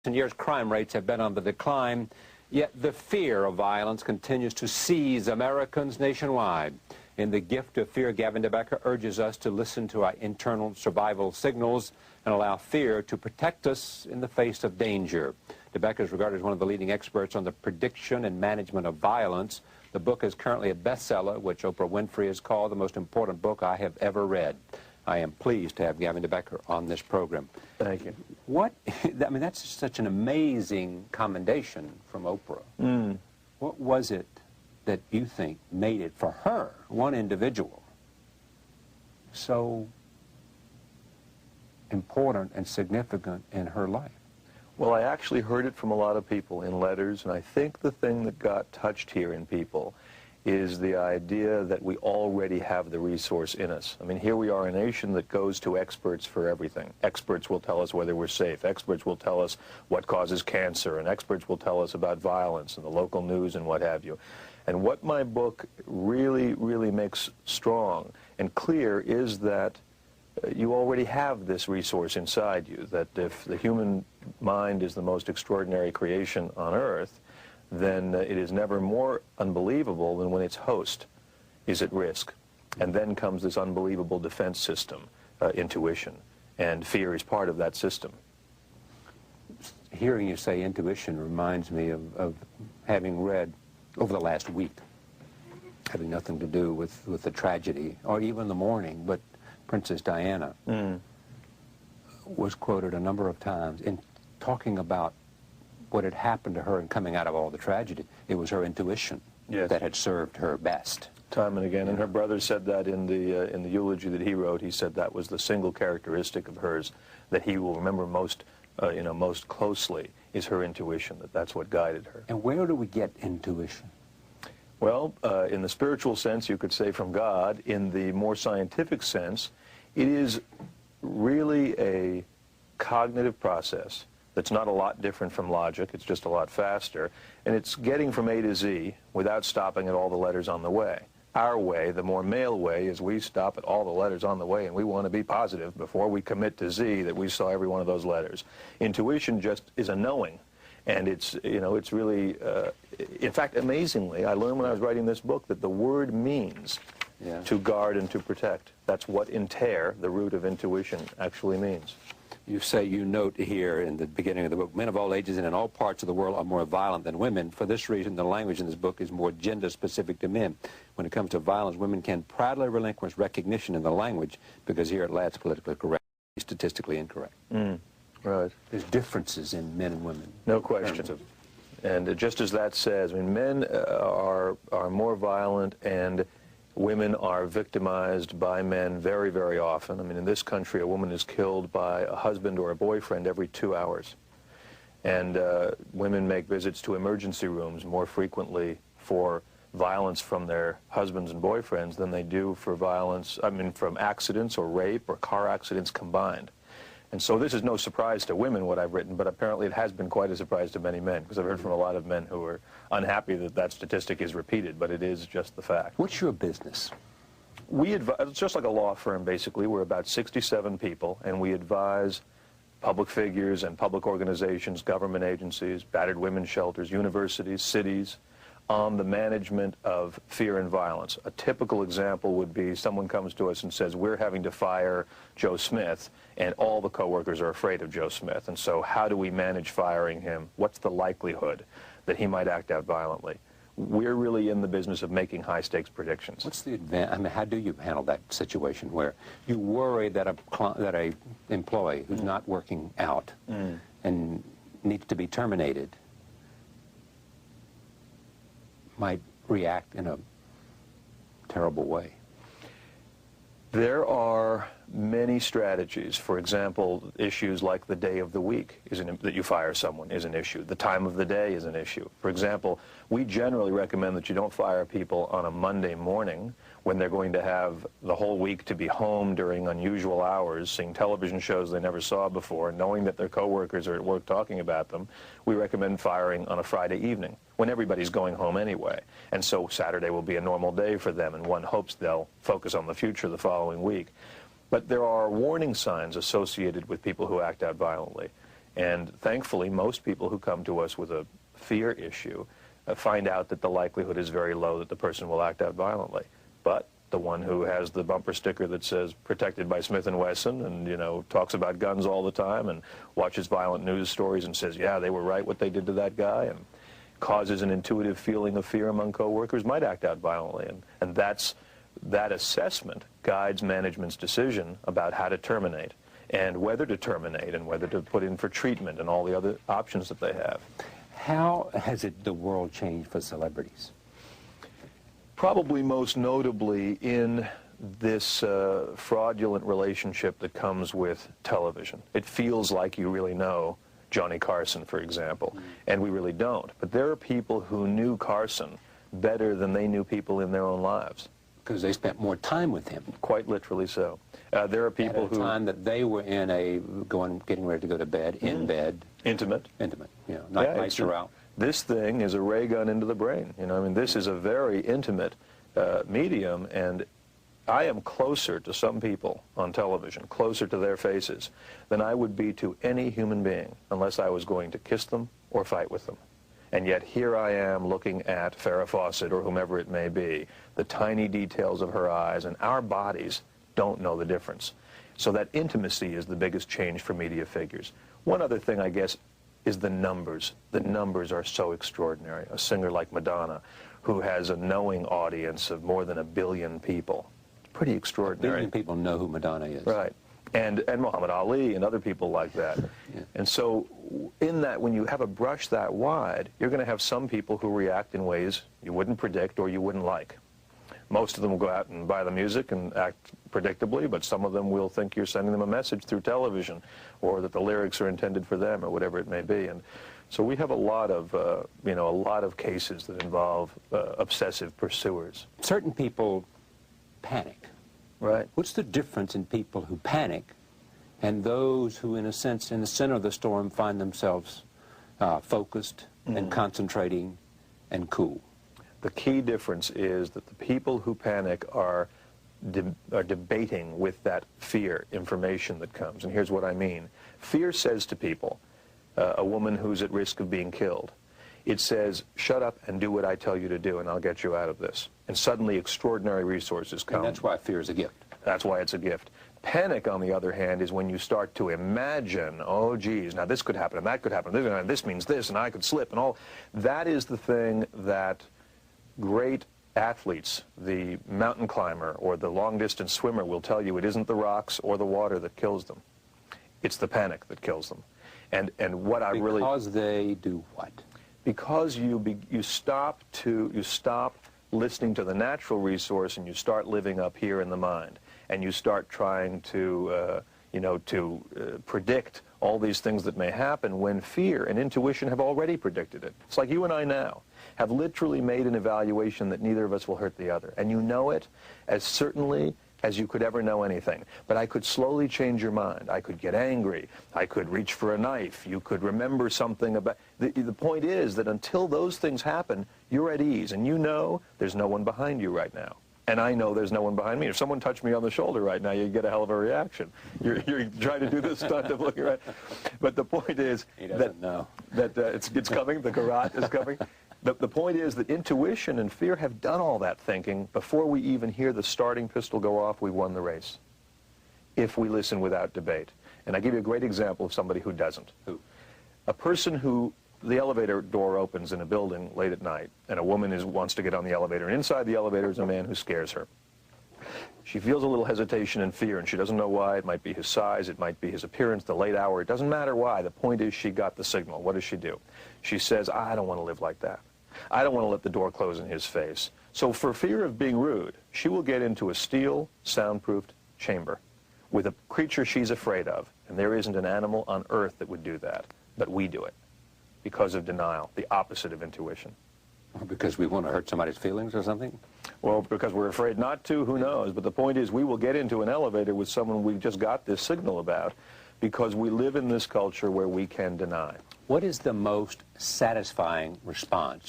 In years, crime rates have been on the decline, yet the fear of violence continues to seize Americans nationwide. In The Gift of Fear, Gavin de Becker urges us to listen to our internal survival signals and allow fear to protect us in the face of danger. De Becker is regarded as one of the leading experts on the prediction and management of violence. The book is currently a bestseller, which Oprah Winfrey has called the most important book I have ever read. I am pleased to have Gavin de Becker on this program. Thank you. I mean, that's such an amazing commendation from Oprah. What was it that you think made it, for her, one individual, so important and significant in her life? Well, I actually heard it from a lot of people in letters, and I think the thing that got touched here in people is the idea that we already have the resource in us. I mean, here we are, a nation that goes to experts for everything. Experts will tell us whether we're safe. Experts will tell us what causes cancer, and experts will tell us about violence and the local news and what have you. And what my book really, really makes strong and clear is that you already have this resource inside you, that if the human mind is the most extraordinary creation on earth, then it is never more unbelievable than when its host is at risk. And then comes this unbelievable defense system, intuition, and fear is part of that system. Hearing you say intuition reminds me of having read over the last week, having nothing to do with the tragedy or even the mourning, but Princess Diana was quoted a number of times in talking about what had happened to her and coming out of all the tragedy. It was her intuition that had served her best. Time and again, and her brother said that in the eulogy that he wrote. He said that was the single characteristic of hers that he will remember most, most closely, is her intuition. That's what guided her. And where do we get intuition? Well, in the spiritual sense, you could say from God. In the more scientific sense, it is really a cognitive process that's not a lot different from logic. It's just a lot faster. And it's getting from A to Z without stopping at all the letters on the way. Our way, the more male way, is we stop at all the letters on the way, and we want to be positive before we commit to Z that we saw every one of those letters. Intuition just is a knowing. And it's, it's really, in fact, amazingly, I learned when I was writing this book that the word means to guard and to protect. That's what inter, the root of intuition, actually means. You note here in the beginning of the book, men of all ages and in all parts of the world are more violent than women. For this reason, the language in this book is more gender-specific to men. When it comes to violence, women can proudly relinquish recognition in the language because here it lacks politically correct, statistically incorrect. Right. There's differences in men and women. No question. And just as that says, I mean, men are more violent and women are victimized by men very, very often. I mean, in this country, a woman is killed by a husband or a boyfriend every 2 hours. And women make visits to emergency rooms more frequently for violence from their husbands and boyfriends than they do for violence, from accidents or rape or car accidents combined. And so this is no surprise to women, what I've written, but apparently it has been quite a surprise to many men, because I've heard from a lot of men who are unhappy that that statistic is repeated, but it is just the fact. What's your business? We advise, it's just like a law firm, basically. We're about 67 people, and we advise public figures and public organizations, government agencies, battered women's shelters, universities, cities, on the management of fear and violence. A typical example would be someone comes to us and says, we're having to fire Joe Smith, and all the coworkers are afraid of Joe Smith. And so how do we manage firing him? What's the likelihood that he might act out violently? We're really in the business of making high-stakes predictions. What's the advantage? I mean, how do you handle that situation where you worry that a employee who's not working out and needs to be terminated might react in a terrible way? There are many strategies. For example, issues like the day of the week that you fire someone is an issue. The time of the day is an issue. For example, we generally recommend that you don't fire people on a Monday morning when they're going to have the whole week to be home during unusual hours, seeing television shows they never saw before, knowing that their coworkers are at work talking about them. We recommend firing on a Friday evening when everybody's going home anyway. And so Saturday will be a normal day for them, and one hopes they'll focus on the future the following week. But there are warning signs associated with people who act out violently. And thankfully, most people who come to us with a fear issue find out that the likelihood is very low that the person will act out violently. But the one who has the bumper sticker that says protected by Smith & Wesson and, you know, talks about guns all the time and watches violent news stories and says, yeah, they were right what they did to that guy, and causes an intuitive feeling of fear among coworkers, might act out violently. And that assessment guides management's decision about how to terminate and whether to terminate and whether to put in for treatment and all the other options that they have. How has the world changed for celebrities? Probably most notably in this fraudulent relationship that comes with television. It feels like you really know Johnny Carson, for example, and we really don't. But there are people who knew Carson better than they knew people in their own lives. Because they spent more time with him. Quite literally so. There are people who... At a time that they were in getting ready to go to bed, in bed. Intimate. Intimate, you know, lights are out. This thing is a ray gun into the brain. You know, I mean, this is a very intimate medium, and I am closer to some people on television, closer to their faces, than I would be to any human being unless I was going to kiss them or fight with them. And yet here I am looking at Farrah Fawcett or whomever it may be, the tiny details of her eyes, and our bodies don't know the difference. So that intimacy is the biggest change for media figures. One other thing, I guess, is the numbers. The numbers are so extraordinary. A singer like Madonna, who has a knowing audience of more than 1 billion people. It's pretty extraordinary. 1 billion people know who Madonna is. Right. And Muhammad Ali and other people like that. Yeah. And so in that, when you have a brush that wide, you're going to have some people who react in ways you wouldn't predict or you wouldn't like. Most of them will go out and buy the music and act predictably, but some of them will think you're sending them a message through television or that the lyrics are intended for them or whatever it may be. And so we have a lot of, a lot of cases that involve obsessive pursuers. Certain people panic. Right. What's the difference in people who panic and those who, in a sense, in the center of the storm, find themselves focused and concentrating and cool? The key difference is that the people who panic are debating with that fear information that comes. And here's what I mean. Fear says to people, a woman who's at risk of being killed, it says, shut up and do what I tell you to do, and I'll get you out of this. And suddenly extraordinary resources come. And that's why fear is a gift. That's why it's a gift. Panic, on the other hand, is when you start to imagine, oh, geez, now this could happen, and that could happen, and this means this, and I could slip, and all. That is the thing that great athletes, the mountain climber or the long-distance swimmer, will tell you it isn't the rocks or the water that kills them. It's the panic that kills them. And what I really... Because they do what? Because you stop listening to the natural resource and you start living up here in the mind, and you start trying to predict all these things that may happen when fear and intuition have already predicted it. It's like you and I now have literally made an evaluation that neither of us will hurt the other, and you know it as certainly as you could ever know anything. But I could slowly change your mind. I could get angry. I could reach for a knife. You could remember something about... The point is that until those things happen, you're at ease, and you know there's no one behind you right now. And I know there's no one behind me. If someone touched me on the shoulder right now, you get a hell of a reaction. You're trying to do this stunt of looking around. But the point is that it's coming, the garrote is coming. The point is that intuition and fear have done all that thinking. Before we even hear the starting pistol go off, we won the race, if we listen without debate. And I give you a great example of somebody who doesn't. Who? A person who... The elevator door opens in a building late at night, and a woman wants to get on the elevator, and inside the elevator is a man who scares her. She feels a little hesitation and fear, and she doesn't know why. It might be his size, it might be his appearance, the late hour. It doesn't matter why. The point is she got the signal. What does she do? She says, I don't want to live like that. I don't want to let the door close in his face. So for fear of being rude, she will get into a steel, soundproofed chamber with a creature she's afraid of, and there isn't an animal on earth that would do that, but we do it. Because of denial, the opposite of intuition. Because we want to hurt somebody's feelings or something? Well, because we're afraid not to, who knows? But the point is we will get into an elevator with someone we just got this signal about because we live in this culture where we can deny. What is the most satisfying response